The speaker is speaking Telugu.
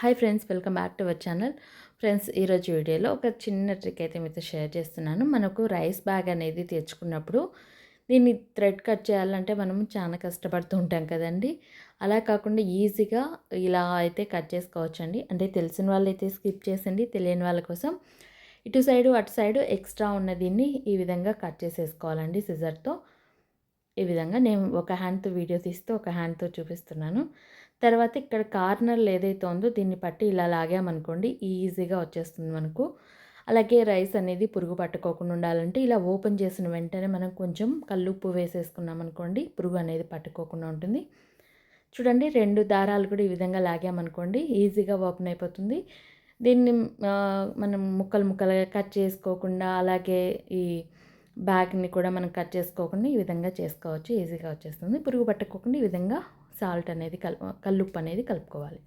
Hi friends, welcome back to our channel. Friends, ఈరోజు వీడియోలో ఒక చిన్న ట్రిక్ అయితే మీతో షేర్ చేస్తున్నాను. మనకు రైస్ బ్యాగ్ అనేది తెచ్చుకున్నప్పుడు దీన్ని థ్రెడ్ కట్ చేయాలంటే మనం చాలా కష్టపడుతూ ఉంటాం కదండి. అలా కాకుండా ఈజీగా ఇలా అయితే కట్ చేసుకోవచ్చండి. అంటే తెలిసిన వాళ్ళైతే స్కిప్ చేసండి, తెలియని వాళ్ళ కోసం ఇటు సైడు అటు సైడు ఎక్స్ట్రా ఉన్న దీన్ని ఈ విధంగా కట్ చేసేసుకోవాలండి సిజర్తో. ఈ విధంగా నేను ఒక హ్యాండ్‌తో వీడియో తీస్తూ, ఒక హ్యాండ్‌తో చూపిస్తున్నాను. తర్వాత ఇక్కడ కార్నర్‌లో ఏదైతే ఉందో దీన్ని పట్టి ఇలా లాగామనుకోండి ఈజీగా వచ్చేస్తుంది మనకు. అలాగే రైస్ అనేది పురుగు పట్టుకోకుండా ఉండాలంటే ఇలా ఓపెన్ చేసిన వెంటనే మనం కొంచెం కల్లుప్పు వేసేసుకున్నామనుకోండి పురుగు అనేది పట్టుకోకుండా ఉంటుంది. చూడండి 2 దారాలు కూడా ఈ విధంగా లాగామనుకోండి ఈజీగా ఓపెన్ అయిపోతుంది. దీన్ని మనం ముక్కలు ముక్కలుగా కట్ చేసుకోకుండా అలాగే ఈ బ్యాగ్‌ని కూడా మనం కట్ చేసుకోకుండా ఈ విధంగా చేసుకోవచ్చు. ఈజీగా వచ్చేస్తుంది. పురుగు పట్టకోకుండా ఈ విధంగా సాల్ట్ అనేది కల్లుప్పు అనేది కలుపుకోవాలి.